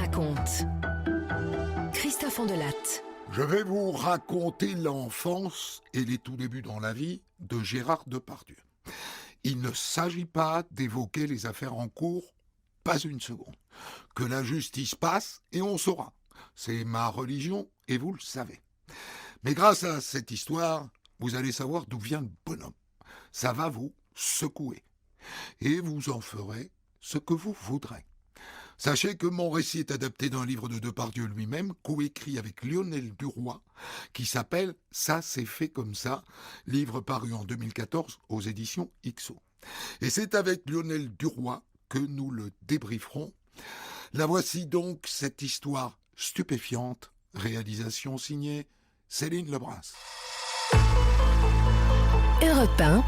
raconte. Christophe Andelatte. Je vais vous raconter l'enfance et les tout débuts dans la vie de Gérard Depardieu. Il ne s'agit pas d'évoquer les affaires en cours, pas une seconde. Que la justice passe et on saura. C'est ma religion et vous le savez. Mais grâce à cette histoire, vous allez savoir d'où vient le bonhomme. Ça va vous secouer. Et vous en ferez ce que vous voudrez. Sachez que mon récit est adapté d'un livre de Depardieu lui-même, coécrit avec Lionel Duroy, qui s'appelle « Ça c'est fait comme ça », livre paru en 2014 aux éditions XO. Et c'est avec Lionel Duroy que nous le débrieferons. La voici donc, cette histoire stupéfiante, réalisation signée Céline Lebras. Europe 1,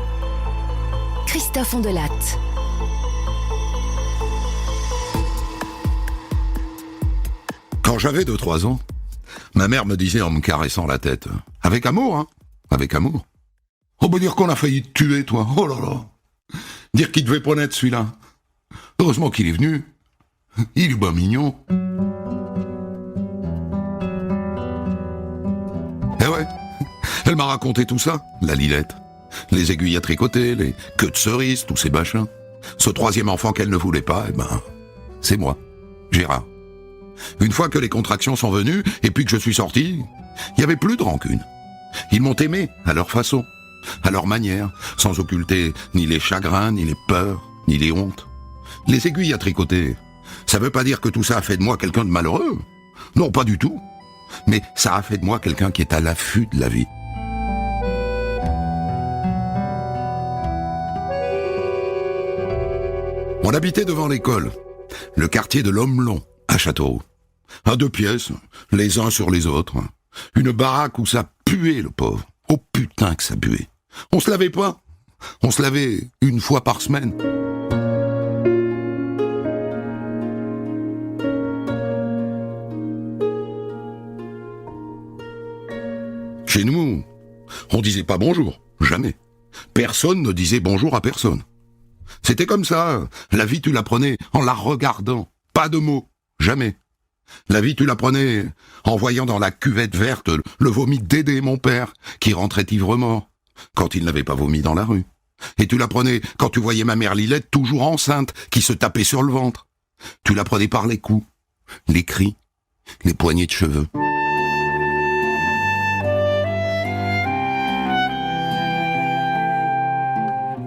Christophe Andelatte. Quand j'avais 2-3 ans, ma mère me disait en me caressant la tête, avec amour, hein, avec amour. On peut dire qu'on a failli te tuer, toi. Oh là là. Dire qu'il devait pas naître celui-là. Heureusement qu'il est venu. Il est bien mignon. Eh ouais, elle m'a raconté tout ça, la Lilette. Les aiguilles à tricoter, les queues de cerises, tous ces machins. Ce troisième enfant qu'elle ne voulait pas, eh ben, c'est moi, Gérard. Une fois que les contractions sont venues, et puis que je suis sorti, il n'y avait plus de rancune. Ils m'ont aimé, à leur façon, à leur manière, sans occulter ni les chagrins, ni les peurs, ni les hontes. Les aiguilles à tricoter, ça veut pas dire que tout ça a fait de moi quelqu'un de malheureux. Non, pas du tout. Mais ça a fait de moi quelqu'un qui est à l'affût de la vie. On habitait devant l'école, le quartier de l'Homme-Long, à Châteauroux. À 2 pièces, les uns sur les autres. Une baraque où ça puait, le pauvre. Oh putain que ça puait. On se lavait pas. On se lavait 1 fois par semaine. Chez nous, on disait pas bonjour, jamais. Personne ne disait bonjour à personne. C'était comme ça. La vie, tu la prenais en la regardant. Pas de mots, jamais. La vie, tu la prenais en voyant dans la cuvette verte le vomi d'Édé, mon père, qui rentrait ivre-mort, quand il n'avait pas vomi dans la rue. Et tu la prenais quand tu voyais ma mère Lilette, toujours enceinte, qui se tapait sur le ventre. Tu la prenais par les coups, les cris, les poignées de cheveux.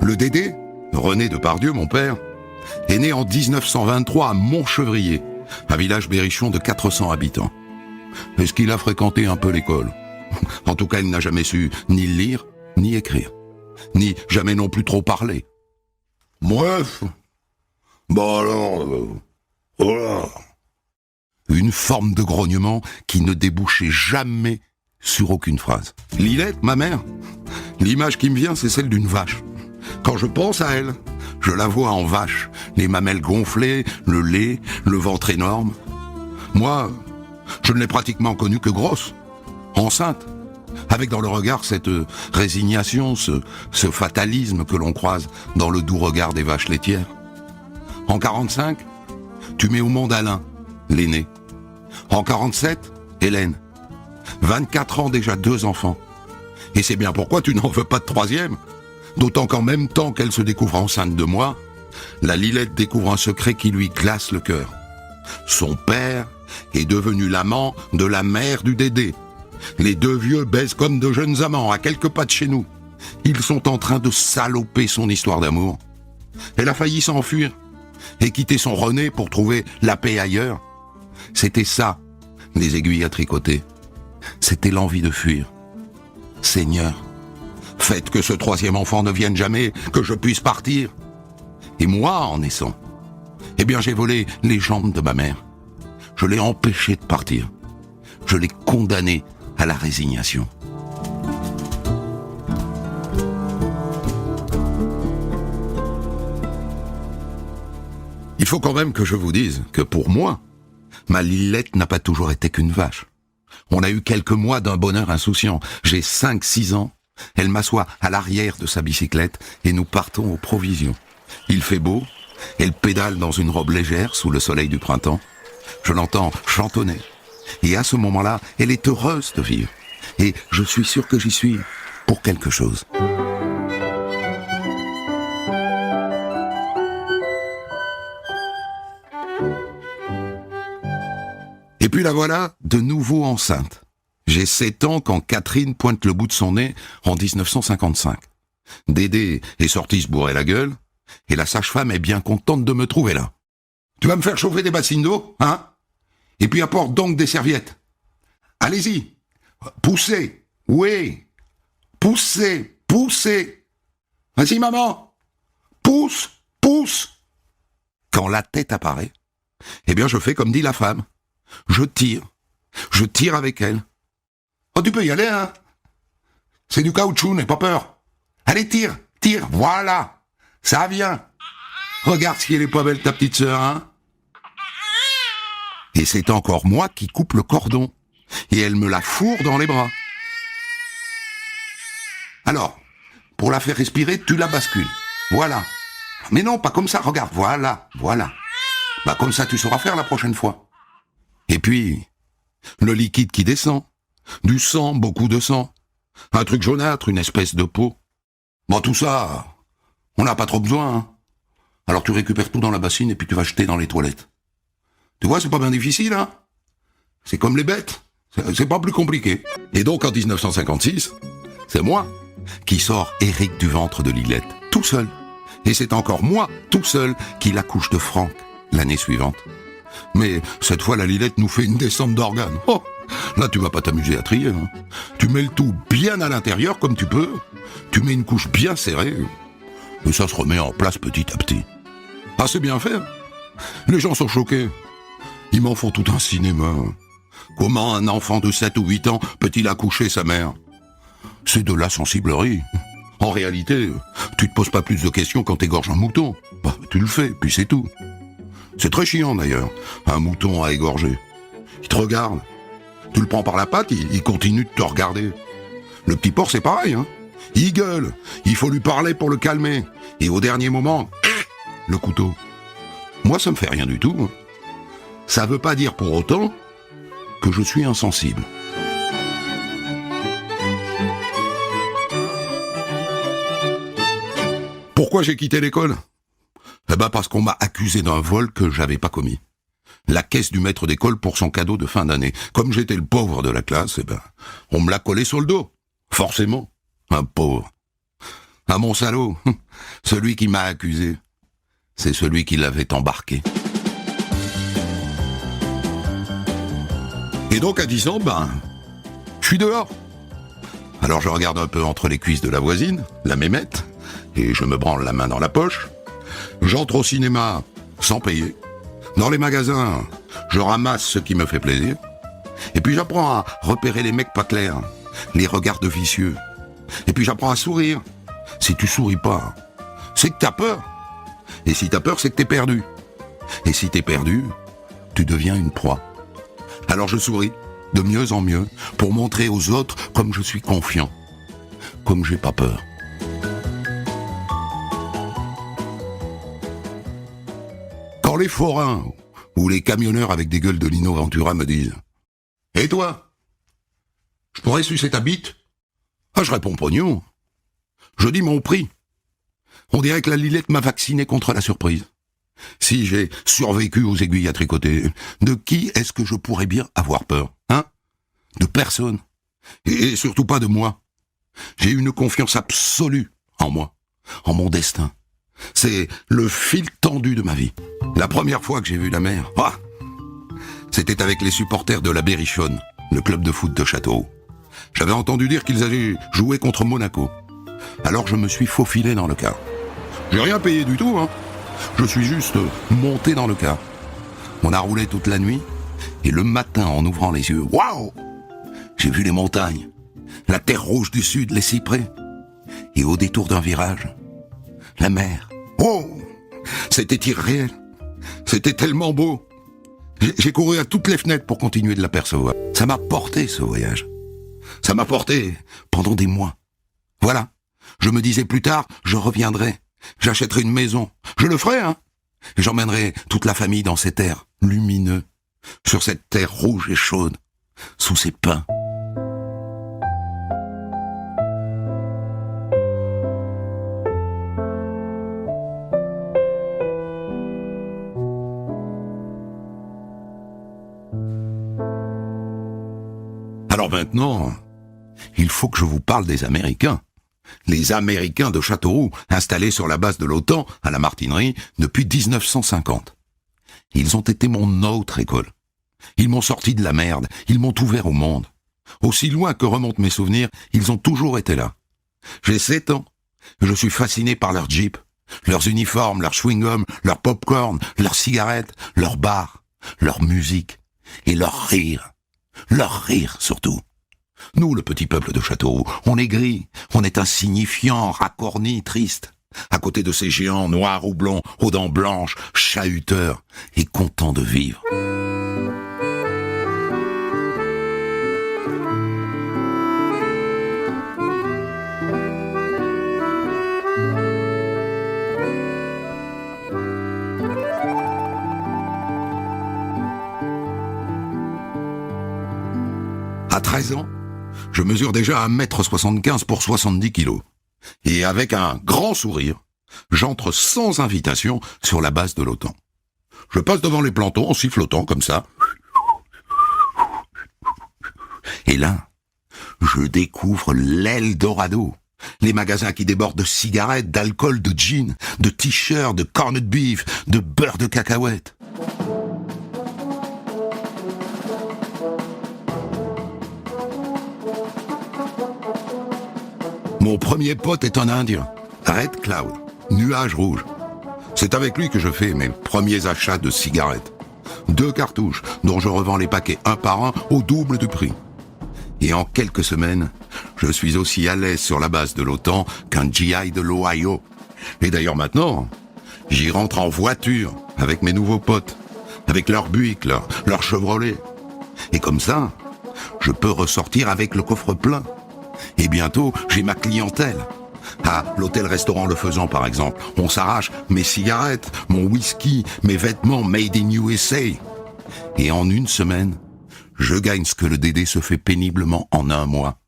Le Dédé, René Depardieu, mon père, est né en 1923 à Montchevrier, un village berrichon de 400 habitants. Est-ce qu'il a fréquenté un peu l'école? En tout cas, il n'a jamais su ni lire, ni écrire, ni jamais non plus trop parler. Bref, bah alors, voilà. Une forme de grognement qui ne débouchait jamais sur aucune phrase. Lilette, ma mère, l'image qui me vient, c'est celle d'une vache. Quand je pense à elle, je la vois en vache, les mamelles gonflées, le lait, le ventre énorme. Moi, je ne l'ai pratiquement connue que grosse, enceinte, avec dans le regard cette résignation, ce fatalisme que l'on croise dans le doux regard des vaches laitières. En 45, tu mets au monde Alain, l'aîné. En 47, Hélène. 24 ans déjà, 2 enfants. Et c'est bien pourquoi tu n'en veux pas de 3e. D'autant qu'en même temps qu'elle se découvre enceinte de moi, la Lilette découvre un secret qui lui glace le cœur. Son père est devenu l'amant de la mère du Dédé. Les 2 vieux baisent comme de jeunes amants, à quelques pas de chez nous. Ils sont en train de saloper son histoire d'amour. Elle a failli s'enfuir et quitter son René pour trouver la paix ailleurs. C'était ça, les aiguilles à tricoter. C'était l'envie de fuir. Seigneur, faites que ce 3e enfant ne vienne jamais, que je puisse partir. Et moi, en naissant, eh bien j'ai volé les jambes de ma mère. Je l'ai empêché de partir. Je l'ai condamné à la résignation. Il faut quand même que je vous dise que pour moi, ma Lilette n'a pas toujours été qu'une vache. On a eu quelques mois d'un bonheur insouciant. J'ai 5-6 ans. Elle m'assoit à l'arrière de sa bicyclette et nous partons aux provisions. Il fait beau, elle pédale dans une robe légère sous le soleil du printemps. Je l'entends chantonner. Et à ce moment-là, elle est heureuse de vivre. Et je suis sûr que j'y suis pour quelque chose. Et puis la voilà, de nouveau enceinte. J'ai 7 ans quand Catherine pointe le bout de son nez en 1955. Dédé est sorti se bourrer la gueule, et la sage-femme est bien contente de me trouver là. Tu vas me faire chauffer des bassines d'eau, hein? Et puis apporte donc des serviettes. Allez-y, poussez, oui, poussez, poussez. Vas-y maman, pousse, pousse. Quand la tête apparaît, eh bien je fais comme dit la femme. Je tire avec elle. Oh, tu peux y aller, hein? C'est du caoutchouc, n'aie pas peur. Allez, tire, voilà. Ça vient. Regarde si elle est pas belle, ta petite sœur, hein? Et c'est encore moi qui coupe le cordon. Et elle me la fourre dans les bras. Alors, pour la faire respirer, tu la bascules. Voilà. Mais non, pas comme ça, regarde, voilà. Bah comme ça, tu sauras faire la prochaine fois. Et puis, le liquide qui descend. Du sang, beaucoup de sang. Un truc jaunâtre, une espèce de peau. Bon, tout ça, on n'a pas trop besoin, hein. Alors tu récupères tout dans la bassine et puis tu vas jeter dans les toilettes. Tu vois, c'est pas bien difficile, hein. C'est comme les bêtes. C'est pas plus compliqué. Et donc, en 1956, c'est moi qui sors Éric du ventre de Lilette, tout seul. Et c'est encore moi, tout seul, qui l'accouche de Franck l'année suivante. Mais cette fois, la Lilette nous fait une descente d'organes. Oh, là, tu vas pas t'amuser à trier, hein. Tu mets le tout bien à l'intérieur, comme tu peux. Tu mets une couche bien serrée. Et ça se remet en place petit à petit. Ah, c'est bien fait. Les gens sont choqués. Ils m'en font tout un cinéma. Comment un enfant de 7 ou 8 ans peut-il accoucher sa mère? C'est de la sensiblerie. En réalité, tu te poses pas plus de questions quand t'égorges un mouton. Bah, tu le fais, puis c'est tout. C'est très chiant d'ailleurs, un mouton à égorger. Il te regarde. Tu le prends par la patte, il continue de te regarder. Le petit porc, c'est pareil, hein. Il gueule, il faut lui parler pour le calmer. Et au dernier moment, le couteau. Moi, ça me fait rien du tout, hein. Ça veut pas dire pour autant que je suis insensible. Pourquoi j'ai quitté l'école? Eh ben parce qu'on m'a accusé d'un vol que j'avais pas commis. La caisse du maître d'école pour son cadeau de fin d'année. Comme j'étais le pauvre de la classe, eh ben, on me l'a collé sur le dos. Forcément. Un pauvre. Ah mon salaud, celui qui m'a accusé, c'est celui qui l'avait embarqué. Et donc à 10 ans, je suis dehors. Alors je regarde un peu entre les cuisses de la voisine, la mémette, et je me branle la main dans la poche. J'entre au cinéma sans payer. Dans les magasins, je ramasse ce qui me fait plaisir. Et puis j'apprends à repérer les mecs pas clairs, les regards de vicieux. Et puis j'apprends à sourire. Si tu souris pas, c'est que t'as peur. Et si t'as peur, c'est que t'es perdu. Et si t'es perdu, tu deviens une proie. Alors je souris, de mieux en mieux, pour montrer aux autres comme je suis confiant, comme j'ai pas peur. Quand les forains ou les camionneurs avec des gueules de Lino Ventura me disent « Et toi? Je pourrais sucer ta bite ?» Ah, je réponds pognon. Je dis mon prix. On dirait que la Lilette m'a vacciné contre la surprise. Si j'ai survécu aux aiguilles à tricoter, de qui est-ce que je pourrais bien avoir peur, hein? De personne. Et surtout pas de moi. J'ai une confiance absolue en moi, en mon destin. C'est le fil tendu de ma vie. La première fois que j'ai vu la mer, c'était avec les supporters de la Berrichonne, le club de foot de Châteauroux. J'avais entendu dire qu'ils allaient jouer contre Monaco. Alors je me suis faufilé dans le car. J'ai rien payé du tout, hein. Je suis juste monté dans le car. On a roulé toute la nuit, et le matin, en ouvrant les yeux, waouh! J'ai vu les montagnes, la terre rouge du sud, les cyprès, et au détour d'un virage, la mer. Oh! C'était irréel. C'était tellement beau. J'ai couru à toutes les fenêtres pour continuer de l'apercevoir. Ça m'a porté, ce voyage. Ça m'a porté pendant des mois. Voilà. Je me disais plus tard, je reviendrai. J'achèterai une maison. Je le ferai, hein. Et j'emmènerai toute la famille dans cet air lumineux sur cette terre rouge et chaude, sous ces pins. Alors maintenant, il faut que je vous parle des Américains. Les Américains de Châteauroux, installés sur la base de l'OTAN à la Martinerie depuis 1950. Ils ont été mon autre école. Ils m'ont sorti de la merde, ils m'ont ouvert au monde. Aussi loin que remontent mes souvenirs, ils ont toujours été là. J'ai 7 ans, je suis fasciné par leurs jeeps, leurs uniformes, leurs chewing-gums, leurs pop-corn, leurs cigarettes, leurs bars, leur musique et leur rire. Leur rire surtout. Nous, le petit peuple de Châteauroux, on est gris, on est insignifiant, racorni, triste. À côté de ces géants noirs ou blonds, aux dents blanches, chahuteurs et contents de vivre. À 13 ans, je mesure déjà 1m75 pour 70 kilos. Et avec un grand sourire, j'entre sans invitation sur la base de l'OTAN. Je passe devant les plantons en sifflotant comme ça. Et là, je découvre l'Eldorado. Les magasins qui débordent de cigarettes, d'alcool, de jeans, de t-shirts, de corned beef, de beurre de cacahuètes. Mon premier pote est un Indien, Red Cloud, nuage rouge. C'est avec lui que je fais mes premiers achats de cigarettes. 2 cartouches dont je revends les paquets un par un au double du prix. Et en quelques semaines, je suis aussi à l'aise sur la base de l'OTAN qu'un GI de l'Ohio. Et d'ailleurs maintenant, j'y rentre en voiture avec mes nouveaux potes, avec leur Buick, leur Chevrolet. Et comme ça, je peux ressortir avec le coffre plein. Et bientôt, j'ai ma clientèle. À l'hôtel-restaurant Le Faisan, par exemple, on s'arrache mes cigarettes, mon whisky, mes vêtements made in USA. Et en une semaine, je gagne ce que le Dédé se fait péniblement en 1 mois.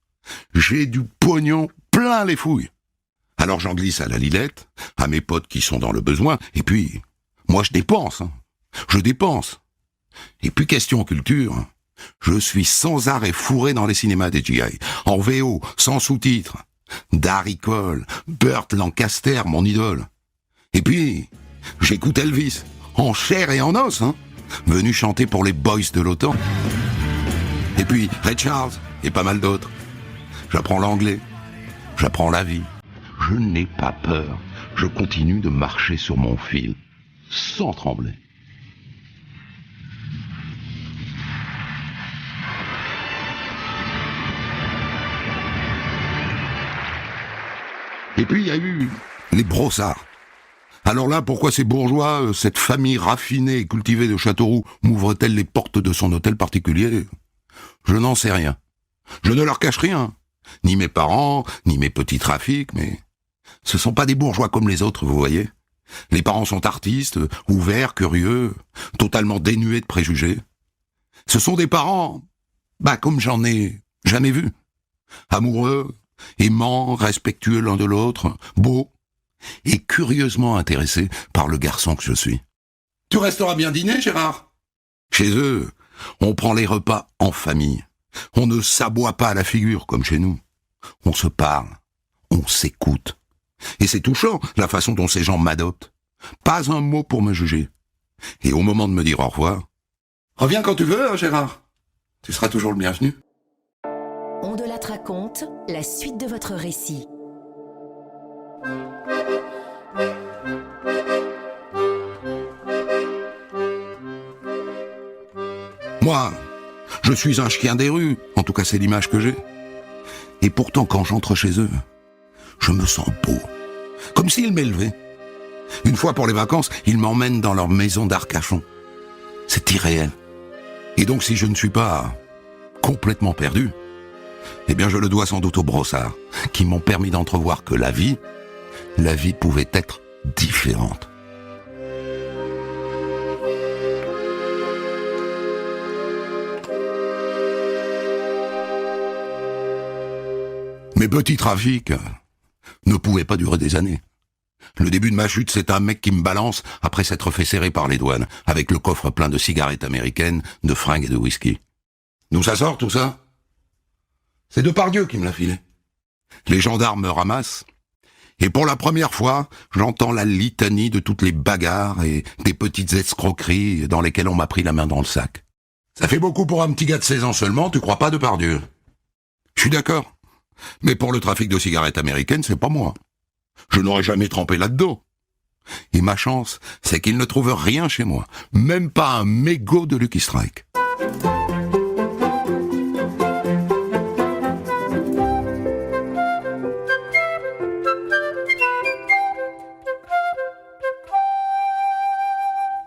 J'ai du pognon plein les fouilles. Alors j'en glisse à la Lilette, à mes potes qui sont dans le besoin, et puis, moi je dépense. Je dépense. Et puis question culture, je suis sans arrêt fourré dans les cinémas des GI, en VO, sans sous-titres. Darry Cole, Burt Lancaster, mon idole. Et puis, j'écoute Elvis, en chair et en os, venu chanter pour les boys de l'OTAN. Et puis, Ray Charles, et pas mal d'autres. J'apprends l'anglais, j'apprends la vie. Je n'ai pas peur, je continue de marcher sur mon fil, sans trembler. Et puis il y a eu les brossards. Alors là, pourquoi ces bourgeois, cette famille raffinée et cultivée de Châteauroux, m'ouvre-t-elle les portes de son hôtel particulier ? Je n'en sais rien. Je ne leur cache rien. Ni mes parents, ni mes petits trafics, mais ce sont pas des bourgeois comme les autres, vous voyez. Les parents sont artistes, ouverts, curieux, totalement dénués de préjugés. Ce sont des parents, comme j'en ai jamais vu. Amoureux, aimants, respectueux l'un de l'autre, beaux, et curieusement intéressés par le garçon que je suis. Tu resteras bien dîner, Gérard ? Chez eux, on prend les repas en famille. On ne s'aboie pas à la figure comme chez nous. On se parle, on s'écoute. Et c'est touchant, la façon dont ces gens m'adoptent. Pas un mot pour me juger. Et au moment de me dire au revoir, reviens quand tu veux, Gérard. Tu seras toujours le bienvenu. On de la raconte, la suite de votre récit. Moi, je suis un chien des rues, en tout cas c'est l'image que j'ai. Et pourtant quand j'entre chez eux, je me sens beau, comme s'ils m'élevaient. Une fois pour les vacances, ils m'emmènent dans leur maison d'Arcachon. C'est irréel. Et donc si je ne suis pas complètement perdu, eh bien je le dois sans doute aux brossards, qui m'ont permis d'entrevoir que la vie pouvait être différente. Mes petits trafics ne pouvaient pas durer des années. Le début de ma chute, c'est un mec qui me balance après s'être fait serrer par les douanes, avec le coffre plein de cigarettes américaines, de fringues et de whisky. D'où ça sort tout ça? C'est Depardieu qui me l'a filé. Les gendarmes me ramassent, et pour la première fois, j'entends la litanie de toutes les bagarres et des petites escroqueries dans lesquelles on m'a pris la main dans le sac. Ça fait beaucoup pour un petit gars de 16 ans seulement, tu crois pas, Depardieu? Je suis d'accord, mais pour le trafic de cigarettes américaines, c'est pas moi. Je n'aurais jamais trempé là-dedans. Et ma chance, c'est qu'ils ne trouvent rien chez moi, même pas un mégot de Lucky Strike.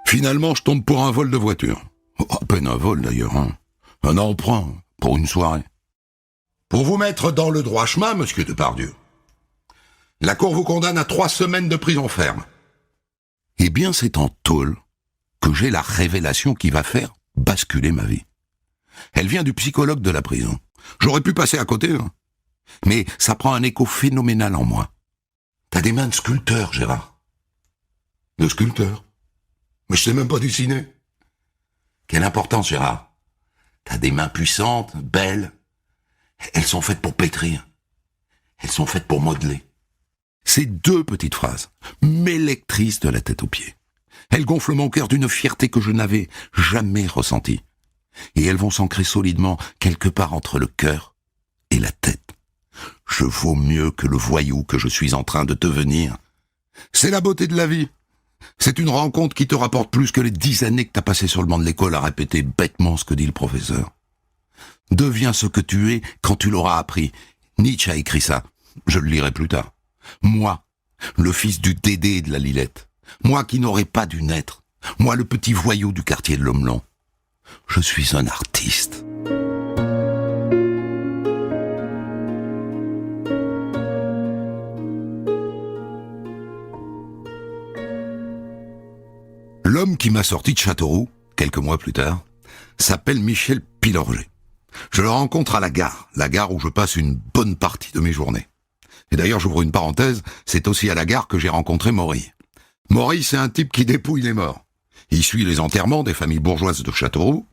Finalement, je tombe pour un vol de voiture. À peine un vol d'ailleurs, hein. Un emprunt pour une soirée. Pour vous mettre dans le droit chemin, monsieur Depardieu, la cour vous condamne à 3 semaines de prison ferme. Eh bien, c'est en tôle que j'ai la révélation qui va faire basculer ma vie. Elle vient du psychologue de la prison. J'aurais pu passer à côté, hein. Mais ça prend un écho phénoménal en moi. T'as des mains de sculpteur, Gérard. De sculpteur? Mais je sais même pas dessiner. Quelle importance, Gérard. T'as des mains puissantes, belles. Elles sont faites pour pétrir. Elles sont faites pour modeler. Ces 2 petites phrases m'électrisent de la tête aux pieds. Elles gonflent mon cœur d'une fierté que je n'avais jamais ressentie. Et elles vont s'ancrer solidement quelque part entre le cœur et la tête. Je vaux mieux que le voyou que je suis en train de devenir. C'est la beauté de la vie. C'est une rencontre qui te rapporte plus que les 10 années que t'as passées sur le banc de l'école à répéter bêtement ce que dit le professeur. Deviens ce que tu es quand tu l'auras appris. Nietzsche a écrit ça. Je le lirai plus tard. Moi, le fils du Dédé et de la Lilette. Moi qui n'aurais pas dû naître. Moi, le petit voyou du quartier de l'Homelon. Je suis un artiste. L'homme qui m'a sorti de Châteauroux, quelques mois plus tard, s'appelle Michel Pilorget. Je le rencontre à la gare où je passe une bonne partie de mes journées. Et d'ailleurs, j'ouvre une parenthèse, c'est aussi à la gare que j'ai rencontré Maury. Maury, c'est un type qui dépouille les morts. Il suit les enterrements des familles bourgeoises de Châteauroux.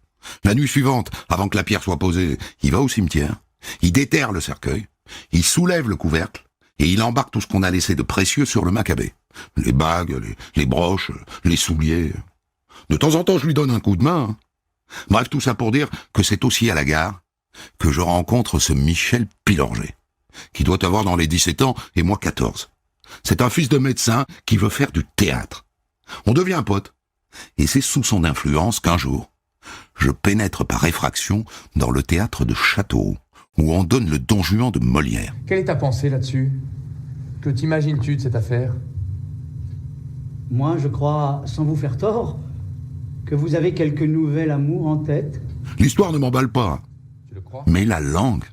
La nuit suivante, avant que la pierre soit posée, il va au cimetière, il déterre le cercueil, il soulève le couvercle, et il embarque tout ce qu'on a laissé de précieux sur le macabé. Les bagues, les broches, les souliers. De temps en temps, je lui donne un coup de main. Bref, tout ça pour dire que c'est aussi à la gare que je rencontre ce Michel Pilorget, qui doit avoir dans les 17 ans et moi 14. C'est un fils de médecin qui veut faire du théâtre. On devient pote. Et c'est sous son influence qu'un jour, je pénètre par effraction dans le théâtre de Châteauroux, où on donne le Don Juan de Molière. Quelle est ta pensée là-dessus? Que t'imagines-tu de cette affaire? Moi, je crois, sans vous faire tort, que vous avez quelque nouvel amour en tête. L'histoire ne m'emballe pas. Tu le crois? Mais la langue,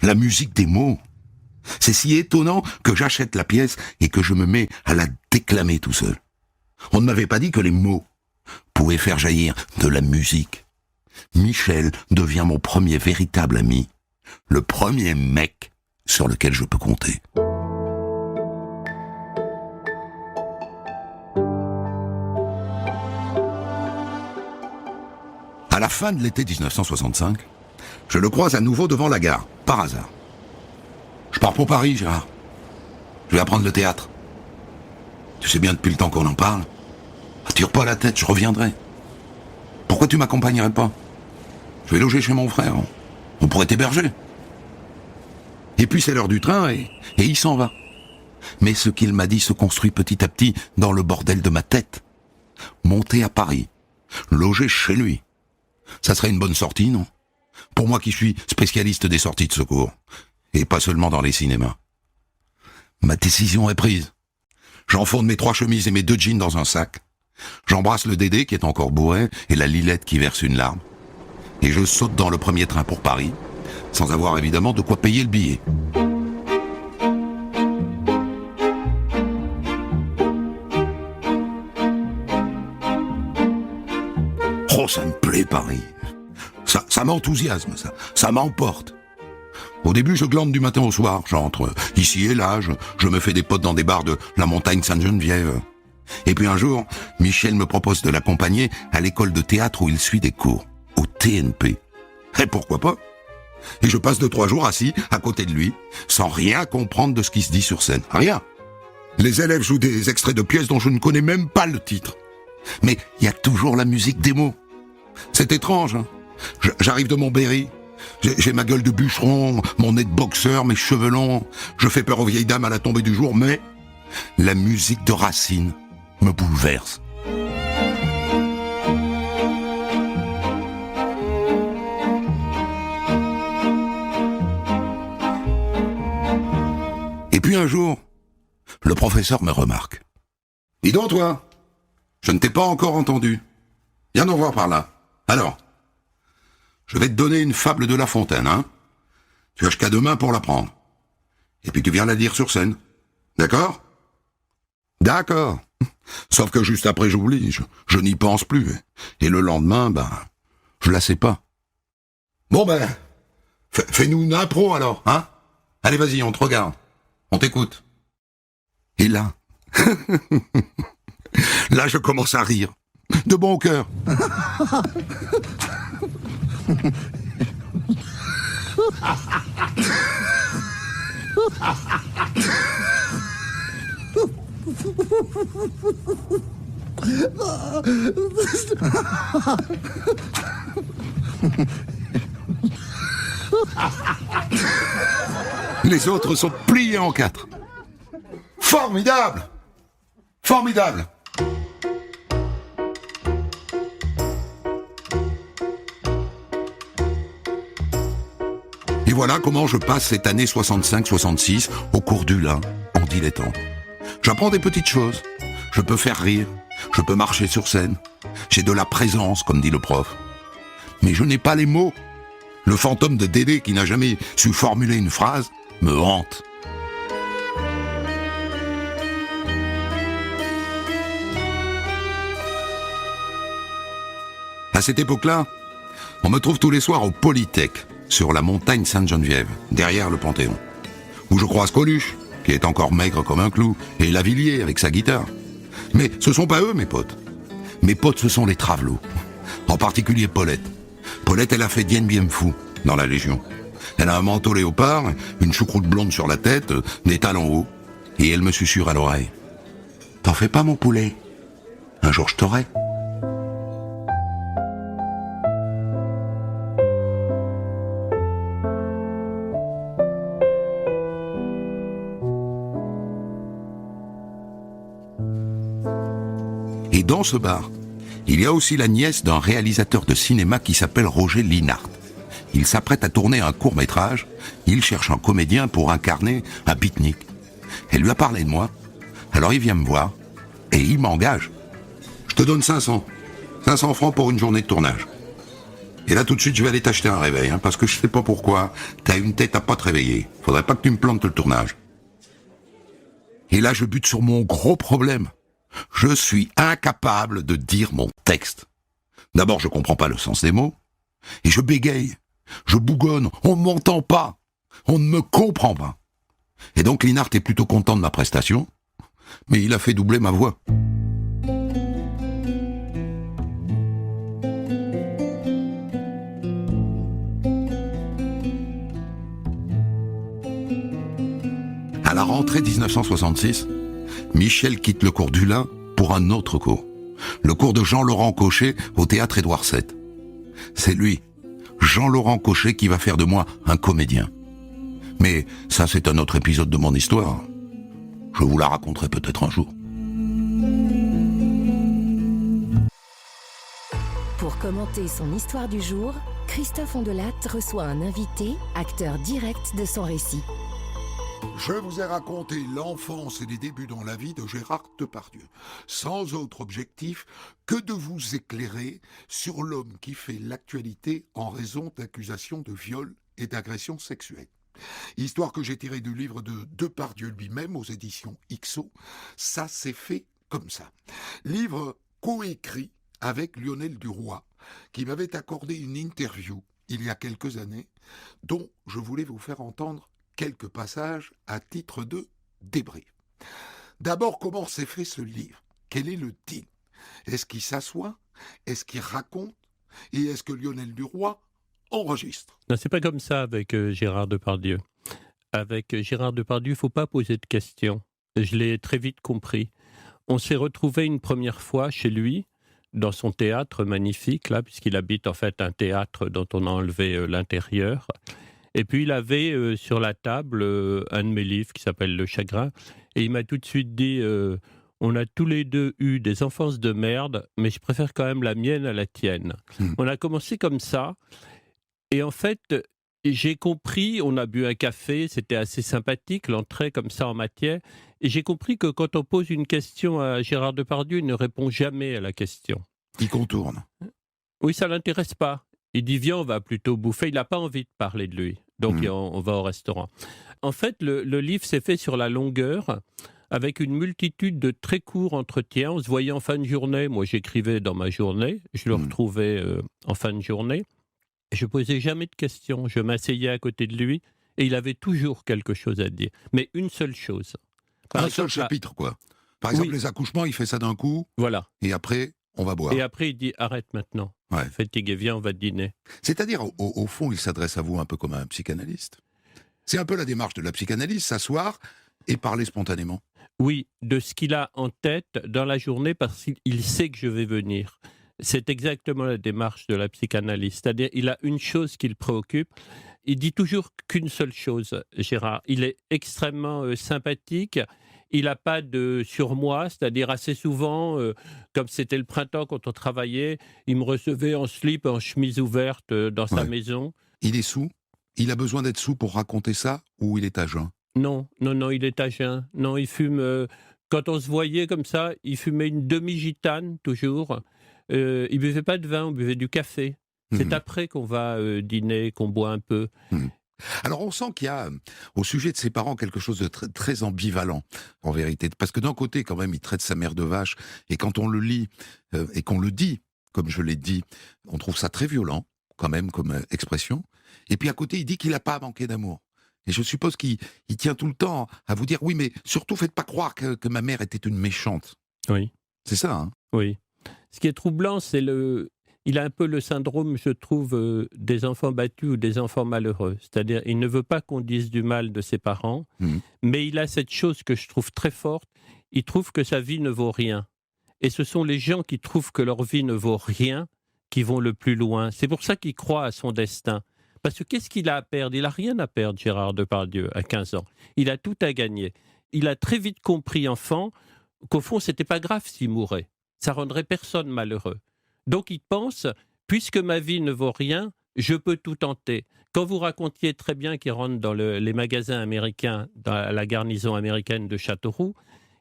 la musique des mots, c'est si étonnant que j'achète la pièce et que je me mets à la déclamer tout seul. On ne m'avait pas dit que les mots pouvaient faire jaillir de la musique. Michel devient mon premier véritable ami, le premier mec sur lequel je peux compter. À la fin de l'été 1965, je le croise à nouveau devant la gare, par hasard. Je pars pour Paris, Gérard. Je vais apprendre le théâtre. Tu sais bien depuis le temps qu'on en parle. Tire pas la tête, je reviendrai. Pourquoi tu m'accompagnerais pas? Je vais loger chez mon frère. On pourrait t'héberger. Et puis c'est l'heure du train et il s'en va. Mais ce qu'il m'a dit se construit petit à petit dans le bordel de ma tête. Monter à Paris. Loger chez lui. Ça serait une bonne sortie, non? Pour moi qui suis spécialiste des sorties de secours. Et pas seulement dans les cinémas. Ma décision est prise. J'enfourne mes 3 chemises et mes 2 jeans dans un sac. J'embrasse le Dédé qui est encore bourré et la Lilette qui verse une larme. Et je saute dans le premier train pour Paris, sans avoir évidemment de quoi payer le billet. Oh, ça me plaît Paris. Ça m'enthousiasme, ça m'emporte. Au début, je glande du matin au soir. J'entre ici et là, je me fais des potes dans des bars de la montagne Sainte-Geneviève. Et puis un jour, Michel me propose de l'accompagner à l'école de théâtre où il suit des cours, au TNP. Et pourquoi pas? Et je passe 2-3 jours assis à côté de lui, sans rien comprendre de ce qui se dit sur scène. Rien. Les élèves jouent des extraits de pièces dont je ne connais même pas le titre. Mais il y a toujours la musique des mots. C'est étrange, hein. J'arrive de Montberry. J'ai ma gueule de bûcheron, mon nez de boxeur, mes cheveux longs. Je fais peur aux vieilles dames à la tombée du jour, mais la musique de Racine me bouleverse. Et puis un jour, le professeur me remarque. « Dis donc toi, je ne t'ai pas encore entendu. Viens nous voir par là. Alors, je vais te donner une fable de La Fontaine, hein. Tu as jusqu'à demain pour l'apprendre. Et puis tu viens la dire sur scène. D'accord ? D'accord. Sauf que juste après j'oublie, je n'y pense plus. Et le lendemain, je la sais pas. Bon fais-nous une impro alors, hein. Allez vas-y, on te regarde. On t'écoute. Et là, là je commence à rire. De bon cœur. Les autres sont pliés en 4. Formidable! Formidable! Et voilà comment je passe cette année 65-66 au cours du Lin, en dilettante. J'apprends des petites choses. Je peux faire rire. Je peux marcher sur scène. J'ai de la présence, comme dit le prof. Mais je n'ai pas les mots. Le fantôme de Dédé, qui n'a jamais su formuler une phrase, me hante. À cette époque-là, on me trouve tous les soirs au Polytech, sur la montagne Sainte-Geneviève, derrière le Panthéon, où je croise Coluche, qui est encore maigre comme un clou, et Lavilliers avec sa guitare. Mais ce sont pas eux, mes potes. Mes potes, ce sont les travelots. En particulier Paulette. Paulette, elle a fait Dien Bien Phu dans la Légion. Elle a un manteau léopard, une choucroute blonde sur la tête, des talons hauts, et elle me susurre à l'oreille. « T'en fais pas, mon poulet. Un jour, je t'aurai. » Et dans ce bar, il y a aussi la nièce d'un réalisateur de cinéma qui s'appelle Roger Linhart. Il s'apprête à tourner un court-métrage. Il cherche un comédien pour incarner un beatnik. Elle lui a parlé de moi. Alors il vient me voir et il m'engage. Je te donne 500. 500 francs pour une journée de tournage. Et là tout de suite je vais aller t'acheter un réveil, hein, parce que je sais pas pourquoi. T'as une tête à pas te réveiller. Faudrait pas que tu me plantes le tournage. Et là je bute sur mon gros problème. Je suis incapable de dire mon texte. D'abord, je comprends pas le sens des mots. Et je bégaye. Je bougonne. On ne m'entend pas. On ne me comprend pas. Et donc, Linhart est plutôt content de ma prestation. Mais il a fait doubler ma voix. À la rentrée 1966, Michel quitte le cours du Lin pour un autre cours. Le cours de Jean-Laurent Cochet au théâtre Édouard VII. C'est lui, Jean-Laurent Cochet, qui va faire de moi un comédien. Mais ça, c'est un autre épisode de mon histoire. Je vous la raconterai peut-être un jour. Pour commenter son histoire du jour, Christophe Ondelat reçoit un invité, acteur direct de son récit. Je vous ai raconté l'enfance et les débuts dans la vie de Gérard Depardieu, sans autre objectif que de vous éclairer sur l'homme qui fait l'actualité en raison d'accusations de viol et d'agression sexuelle. Histoire que j'ai tirée du livre de Depardieu lui-même aux éditions XO, Ça s'est fait comme ça. Livre coécrit avec Lionel Duroy, qui m'avait accordé une interview il y a quelques années, dont je voulais vous faire entendre quelques passages à titre de débrief. D'abord, comment s'est fait ce livre? Quel est le deal? Est-ce qu'il s'assoit? Est-ce qu'il raconte? Et est-ce que Lionel Duroy enregistre? Non, c'est pas comme ça avec Gérard Depardieu. Avec Gérard Depardieu, il ne faut pas poser de questions. Je l'ai très vite compris. On s'est retrouvés une première fois chez lui, dans son théâtre magnifique, là, puisqu'il habite en fait un théâtre dont on a enlevé l'intérieur. Et puis il avait sur la table un de mes livres qui s'appelle Le Chagrin. Et il m'a tout de suite dit on a tous les deux eu des enfances de merde, mais je préfère quand même la mienne à la tienne. On a commencé comme ça. Et en fait, j'ai compris, on a bu un café, c'était assez sympathique, l'entrée comme ça en matière. Et j'ai compris que quand on pose une question à Gérard Depardieu, il ne répond jamais à la question. Il contourne. Oui, ça ne l'intéresse pas. Il dit, viens, on va plutôt bouffer. Il n'a pas envie de parler de lui. Donc, on va au restaurant. En fait, le livre s'est fait sur la longueur, avec une multitude de très courts entretiens. On se voyait en fin de journée. Moi, j'écrivais dans ma journée. Je le retrouvais en fin de journée. Je ne posais jamais de questions. Je m'asseyais à côté de lui et il avait toujours quelque chose à dire. Mais une seule chose. Un seul chapitre, quoi. Par exemple, les accouchements, il fait ça d'un coup. Voilà. Et après, on va boire. Et après, il dit, arrête maintenant. Ouais. Fatigué, viens, on va dîner. C'est-à-dire, au fond, il s'adresse à vous un peu comme un psychanalyste. C'est un peu la démarche de la psychanalyse, s'asseoir et parler spontanément. Oui, de ce qu'il a en tête dans la journée parce qu'il sait que je vais venir. C'est exactement la démarche de la psychanalyse. C'est-à-dire, il a une chose qui le préoccupe. Il dit toujours qu'une seule chose, Gérard. Il est extrêmement sympathique. Il n'a pas de surmoi, c'est-à-dire assez souvent, comme c'était le printemps quand on travaillait, il me recevait en slip, en chemise ouverte dans sa maison. Il est saoul? Il a besoin d'être saoul pour raconter ça ou il est à jeun? Non, il est à jeun. Non, il fume. Quand on se voyait comme ça, il fumait une demi-gitane toujours. Il buvait pas de vin, on buvait du café. C'est après qu'on va dîner, qu'on boit un peu. Alors on sent qu'il y a, au sujet de ses parents, quelque chose de très, très ambivalent, en vérité. Parce que d'un côté, quand même, il traite sa mère de vache, et quand on le lit, et qu'on le dit, comme je l'ai dit, on trouve ça très violent, quand même, comme expression. Et puis à côté, il dit qu'il n'a pas manqué d'amour. Et je suppose qu'il tient tout le temps à vous dire, oui, mais surtout, faites pas croire que ma mère était une méchante. Oui. C'est ça, hein? Oui. Ce qui est troublant, c'est il a un peu le syndrome, je trouve, des enfants battus ou des enfants malheureux. C'est-à-dire, il ne veut pas qu'on dise du mal de ses parents, mais il a cette chose que je trouve très forte. Il trouve que sa vie ne vaut rien. Et ce sont les gens qui trouvent que leur vie ne vaut rien qui vont le plus loin. C'est pour ça qu'il croit à son destin. Parce que qu'est-ce qu'il a à perdre? Il n'a rien à perdre, Gérard Depardieu, à 15 ans. Il a tout à gagner. Il a très vite compris, enfant, qu'au fond, ce n'était pas grave s'il mourait. Ça rendrait personne malheureux. Donc il pense, puisque ma vie ne vaut rien, je peux tout tenter. Quand vous racontiez très bien qu'il rentre dans les magasins américains, dans la garnison américaine de Châteauroux,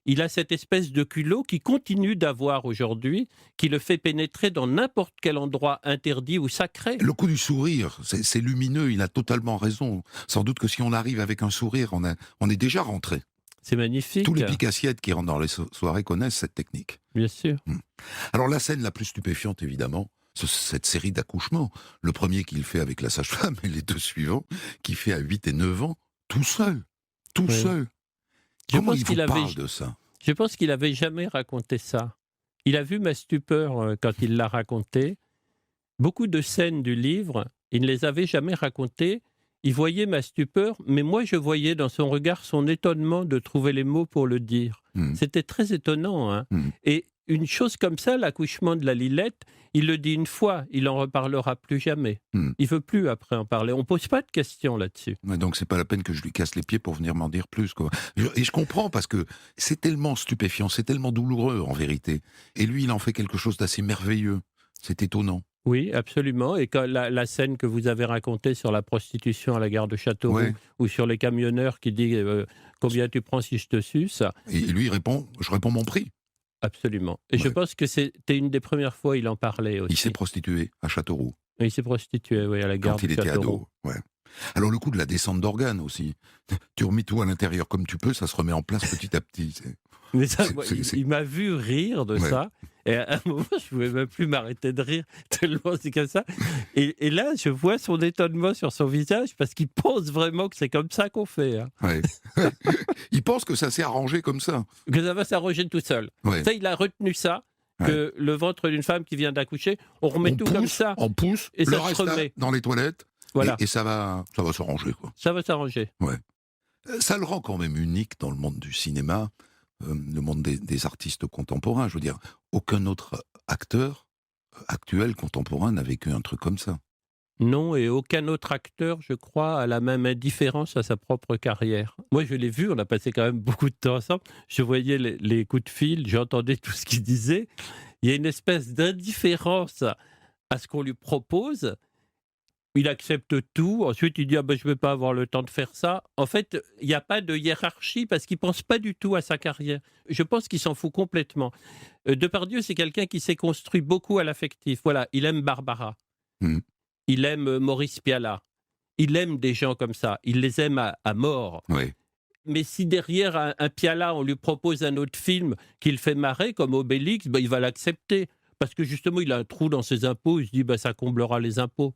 il a cette espèce de culot qui continue d'avoir aujourd'hui, qui le fait pénétrer dans n'importe quel endroit interdit ou sacré. Le coup du sourire, c'est lumineux, il a totalement raison. Sans doute que si on arrive avec un sourire, on est déjà rentré. C'est magnifique. Tous les picassiettes qui rentrent dans les soirées connaissent cette technique. Bien sûr. Alors la scène la plus stupéfiante, évidemment, c'est cette série d'accouchements. Le premier qu'il fait avec la sage-femme et les deux suivants, qu'il fait à 8 et 9 ans, tout seul. Seul. Comment il vous parle de ça? Je pense qu'il n'avait jamais raconté ça. Il a vu ma stupeur quand il l'a raconté. Beaucoup de scènes du livre, il ne les avait jamais racontées. Il voyait ma stupeur, mais moi je voyais dans son regard son étonnement de trouver les mots pour le dire. C'était très étonnant. Hein. Et une chose comme ça, l'accouchement de la Lilette, il le dit une fois, il n'en reparlera plus jamais. Il ne veut plus après en parler. On ne pose pas de questions là-dessus. Ouais, donc c'est pas la peine que je lui casse les pieds pour venir m'en dire plus, quoi. Et je comprends, parce que c'est tellement stupéfiant, c'est tellement douloureux en vérité. Et lui, il en fait quelque chose d'assez merveilleux. C'est étonnant. Oui, absolument. Et quand la scène que vous avez racontée sur la prostitution à la gare de Châteauroux, ou sur les camionneurs qui disent combien tu prends si je te suce. Et lui répond, je réponds mon prix. Absolument. Et je pense que c'était une des premières fois il en parlait aussi. Il s'est prostitué à Châteauroux. Il s'est prostitué, oui, à la gare de Châteauroux. Quand il était ado, ouais. Alors le coup de la descente d'organes aussi. Tu remets tout à l'intérieur comme tu peux, ça se remet en place petit à petit. Mais ça, C'est- moi, c'est- c'est- il m'a vu rire de Ouais. ça. Et à un moment, je ne pouvais même plus m'arrêter de rire, tellement c'est comme ça. Et là, je vois son étonnement sur son visage, parce qu'il pense vraiment que c'est comme ça qu'on fait. Hein. Ouais. Il pense que ça s'est arrangé comme ça. Que ça va s'arranger tout seul. Ouais. Ça, il a retenu ça, que le ventre d'une femme qui vient d'accoucher, on remet On tout pousse, comme ça. on pousse, Et le ça se reste là, remet. dans les toilettes, Voilà, et ça va s'arranger, quoi. ça va s'arranger. Ça le rend quand même unique dans le monde du cinéma, le monde des artistes contemporains. Je veux dire, aucun autre acteur actuel, contemporain, n'a vécu un truc comme ça. Non, et aucun autre acteur, je crois, a la même indifférence à sa propre carrière. Moi, je l'ai vu, on a passé quand même beaucoup de temps ensemble. Je voyais les coups de fil, j'entendais tout ce qu'il disait. Il y a une espèce d'indifférence à ce qu'on lui propose. Il accepte tout. Ensuite, il dit « Ah ben, je ne vais pas avoir le temps de faire ça ». En fait, il n'y a pas de hiérarchie parce qu'il ne pense pas du tout à sa carrière. Je pense qu'il s'en fout complètement. Depardieu, c'est quelqu'un qui s'est construit beaucoup à l'affectif. Voilà, il aime Barbara. Mhm. Il aime Maurice Pialat. Il aime des gens comme ça. Il les aime à mort. Oui. Mais si derrière un Pialat, on lui propose un autre film qu'il fait marrer, comme Obélix, ben, il va l'accepter. Parce que justement, il a un trou dans ses impôts. Il se dit ben, ça comblera les impôts.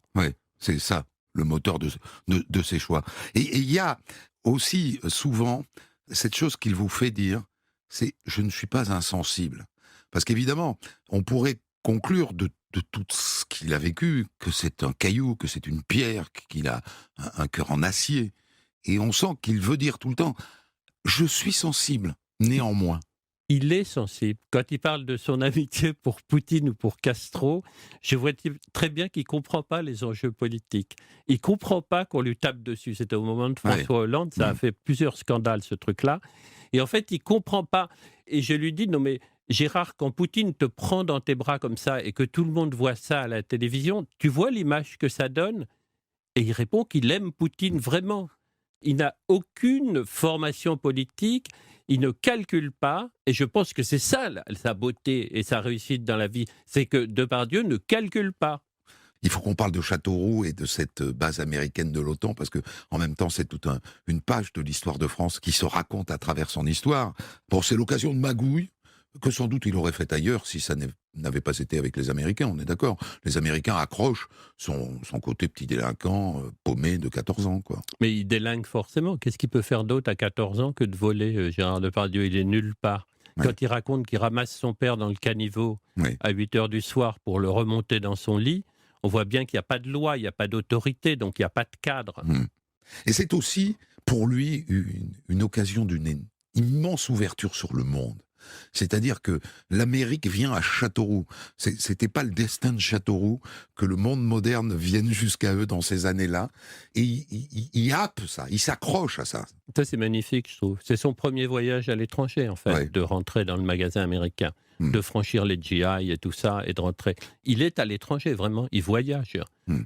C'est ça, le moteur de ses choix. Et il y a aussi souvent cette chose qu'il vous fait dire, c'est « je ne suis pas insensible ». Parce qu'évidemment, on pourrait conclure de tout ce qu'il a vécu que c'est un caillou, que c'est une pierre, qu'il a un cœur en acier. Et on sent qu'il veut dire tout le temps « je suis sensible, néanmoins ». Il est sensible. Quand il parle de son amitié pour Poutine ou pour Castro, je vois très bien qu'il ne comprend pas les enjeux politiques. Il ne comprend pas qu'on lui tape dessus. C'était au moment de François Hollande, ça a fait plusieurs scandales, ce truc-là. Et en fait, il ne comprend pas. Et je lui dis, non mais Gérard, quand Poutine te prend dans tes bras comme ça et que tout le monde voit ça à la télévision, tu vois l'image que ça donne? Et il répond qu'il aime Poutine vraiment. Il n'a aucune formation politique. Il ne calcule pas, et je pense que c'est ça sa beauté et sa réussite dans la vie, c'est que Depardieu ne calcule pas. Il faut qu'on parle de Châteauroux et de cette base américaine de l'OTAN, parce que en même temps, c'est toute une page de l'histoire de France qui se raconte à travers son histoire. Bon, c'est l'occasion de magouilles que sans doute il aurait fait ailleurs si ça n'avait pas été avec les Américains, on est d'accord. Les Américains accrochent son côté petit délinquant paumé de 14 ans, quoi. Mais il délingue forcément. Qu'est-ce qu'il peut faire d'autre à 14 ans que de voler, Gérard Depardieu? Il est nulle part. Quand il raconte qu'il ramasse son père dans le caniveau à 8 heures du soir pour le remonter dans son lit, on voit bien qu'il n'y a pas de loi, il n'y a pas d'autorité, donc il n'y a pas de cadre. Et c'est aussi, pour lui, une occasion d'une immense ouverture sur le monde. C'est-à-dire que l'Amérique vient à Châteauroux. C'était pas le destin de Châteauroux que le monde moderne vienne jusqu'à eux dans ces années-là. Et il happe ça, il s'accroche à ça. Ça, c'est magnifique, je trouve. C'est son premier voyage à l'étranger, en fait, de rentrer dans le magasin américain, de franchir les GI et tout ça, et de rentrer. Il est à l'étranger, vraiment, il voyage.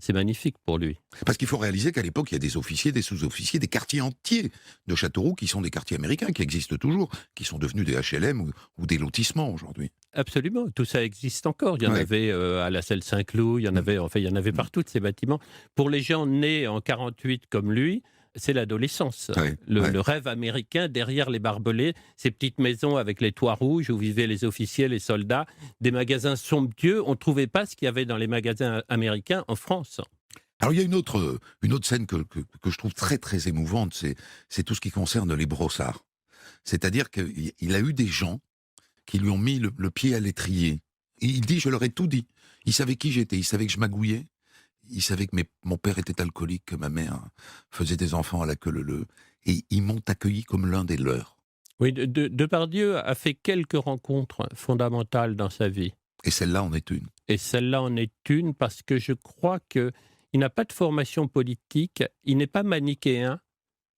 C'est magnifique pour lui. Parce qu'il faut réaliser qu'à l'époque, il y a des officiers, des sous-officiers, des quartiers entiers de Châteauroux qui sont des quartiers américains, qui existent toujours, qui sont devenus des HLM ou des lotissements aujourd'hui. Absolument, tout ça existe encore. Il y en avait à la Selle Saint-Cloud, il y en avait partout de ces bâtiments. Pour les gens nés en 48 comme lui, c'est l'adolescence. Le rêve américain derrière les barbelés, ces petites maisons avec les toits rouges où vivaient les officiers, les soldats, des magasins somptueux. On ne trouvait pas ce qu'il y avait dans les magasins américains en France. Alors il y a une autre scène que je trouve très très émouvante, c'est tout ce qui concerne les brossards. C'est-à-dire qu'il a eu des gens qui lui ont mis le pied à l'étrier. Et il dit, je leur ai tout dit. Ils savaient qui j'étais, ils savaient que je magouillais. Ils savaient que mon père était alcoolique, que ma mère faisait des enfants à la queue leu-leu. Et ils m'ont accueilli comme l'un des leurs. Oui, Depardieu a fait quelques rencontres fondamentales dans sa vie. Et celle-là en est une. Et celle-là en est une parce que je crois qu'il n'a pas de formation politique, il n'est pas manichéen.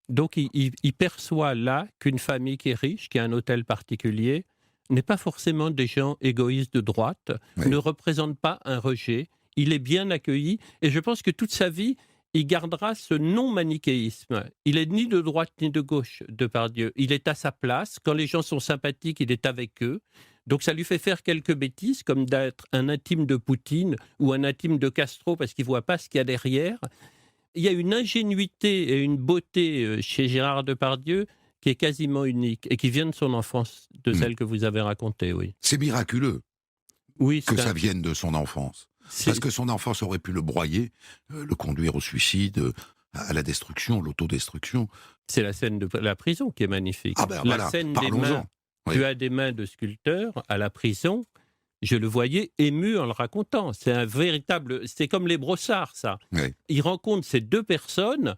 Donc il perçoit là qu'une famille qui est riche, qui a un hôtel particulier, n'est pas forcément des gens égoïstes de droite, ne représente pas un rejet. Il est bien accueilli et je pense que toute sa vie, il gardera ce non-manichéisme. Il est ni de droite ni de gauche, Depardieu. Il est à sa place. Quand les gens sont sympathiques, il est avec eux. Donc ça lui fait faire quelques bêtises, comme d'être un intime de Poutine ou un intime de Castro parce qu'il ne voit pas ce qu'il y a derrière. Il y a une ingénuité et une beauté chez Gérard Depardieu qui est quasiment unique et qui vient de son enfance, de celle que vous avez racontée, oui. C'est miraculeux Oui, que ça vienne de son enfance. Parce que son enfance aurait pu le broyer, le conduire au suicide, à la destruction, l'autodestruction. C'est la scène de la prison qui est magnifique. Ah ben voilà, la scène des mains. parlons-en. Oui. Tu as des mains de sculpteur à la prison. Je le voyais ému en le racontant. C'est un véritable... C'est comme les Brossards, ça. Oui. Il rencontre ces deux personnes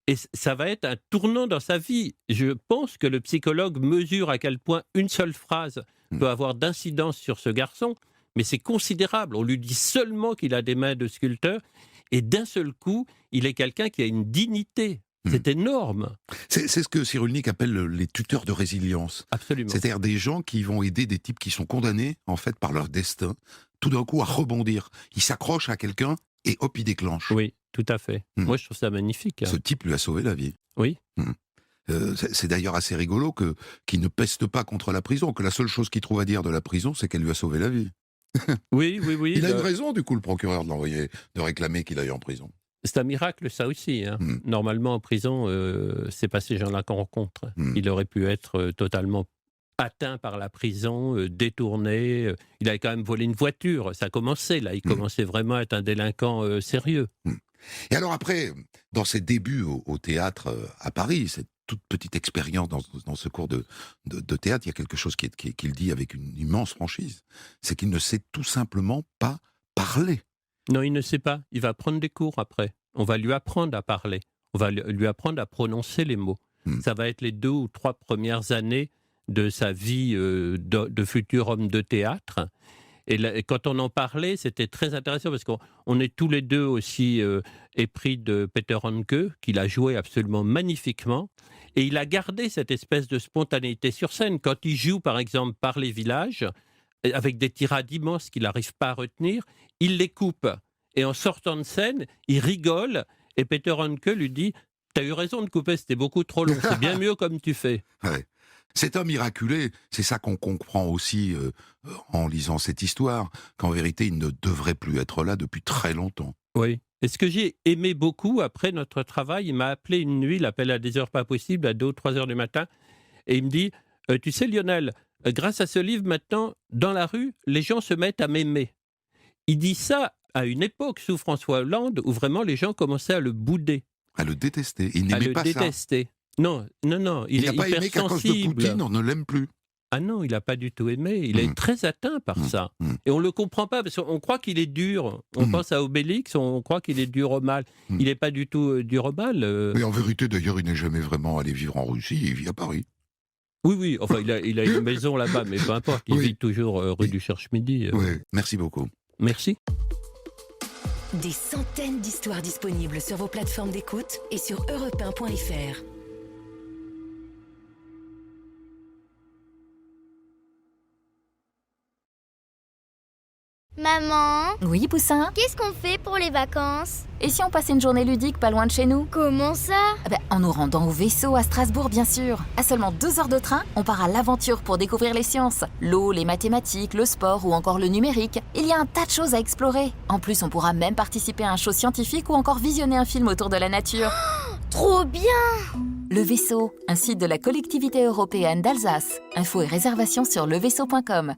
et ça va être un tournant dans sa vie. Je pense que le psychologue mesure à quel point une seule phrase peut avoir d'incidence sur ce garçon, mais c'est considérable. On lui dit seulement qu'il a des mains de sculpteur et d'un seul coup, il est quelqu'un qui a une dignité. C'est énorme. C'est ce que Cyrulnik appelle les tuteurs de résilience. Absolument. C'est-à-dire des gens qui vont aider des types qui sont condamnés, en fait, par leur destin, tout d'un coup à rebondir. Ils s'accrochent à quelqu'un et hop, ils déclenchent. Oui, tout à fait. Moi, je trouve ça magnifique. Ce type lui a sauvé la vie. Oui. C'est d'ailleurs assez rigolo qu'il ne peste pas contre la prison, que la seule chose qu'il trouve à dire de la prison, c'est qu'elle lui a sauvé la vie. Oui. Il a une raison, du coup, le procureur de réclamer qu'il aille en prison. C'est un miracle, ça aussi. Hein. Normalement, en prison, c'est pas ces gens-là qu'on rencontre. Il aurait pu être totalement atteint par la prison, détourné. Il avait quand même volé une voiture. Ça commençait, là. Il commençait vraiment à être un délinquant sérieux. Et alors après, dans ses débuts au théâtre à Paris, cette toute petite expérience dans ce cours de théâtre, il y a quelque chose qu'il dit avec une immense franchise. C'est qu'il ne sait tout simplement pas parler. Non, il ne sait pas. Il va prendre des cours après. On va lui apprendre à parler. On va lui apprendre à prononcer les mots. Ça va être les 2 ou 3 premières années de sa vie de futur homme de théâtre. Et quand on en parlait, c'était très intéressant parce qu'on est tous les deux aussi épris de Peter Handke, qu'il a joué absolument magnifiquement. Et il a gardé cette espèce de spontanéité sur scène. Quand il joue, par exemple, par les villages, avec des tirades immenses qu'il n'arrive pas à retenir, il les coupe. Et en sortant de scène, il rigole. Et Peter Handke lui dit « T'as eu raison de couper, c'était beaucoup trop long. C'est bien mieux comme tu fais. » Ouais. C'est un miraculé. C'est ça qu'on comprend aussi en lisant cette histoire, qu'en vérité, il ne devrait plus être là depuis très longtemps. Oui. Et ce que j'ai aimé beaucoup après notre travail, il m'a appelé une nuit, il appelle à des heures pas possibles, à 2 ou 3 heures du matin, et il me dit « Tu sais Lionel, grâce à ce livre, maintenant, dans la rue, les gens se mettent à m'aimer. » Il dit ça à une époque sous François Hollande où vraiment les gens commençaient à le bouder. À le détester. Il n'aimait pas ça. À le détester. Non, il est n'a pas aimé qu'à cause de Poutine, on ne l'aime plus. Ah non, il n'a pas du tout aimé. Il est très atteint par ça. Et on ne le comprend pas, parce qu'on croit qu'il est dur. On pense à Obélix, on croit qu'il est dur au mal. Il n'est pas du tout dur au mal. Mais en vérité, d'ailleurs, il n'est jamais vraiment allé vivre en Russie, il vit à Paris. Oui, enfin, il a une maison là-bas, mais peu importe, il vit toujours rue du Cherche-Midi. Oui, merci beaucoup. Merci. Des centaines d'histoires disponibles sur vos plateformes d'écoute et sur europe1.fr. Maman, Oui, Poussin. qu'est-ce qu'on fait pour les vacances? Et si on passait une journée ludique pas loin de chez nous? Comment ça? En nous rendant au vaisseau à Strasbourg, bien sûr. À seulement 2 heures de train, on part à l'aventure pour découvrir les sciences. L'eau, les mathématiques, le sport ou encore le numérique. Il y a un tas de choses à explorer. En plus, on pourra même participer à un show scientifique ou encore visionner un film autour de la nature. Trop bien! Le Vaisseau, un site de la collectivité européenne d'Alsace. Infos et réservations sur levaisseau.com.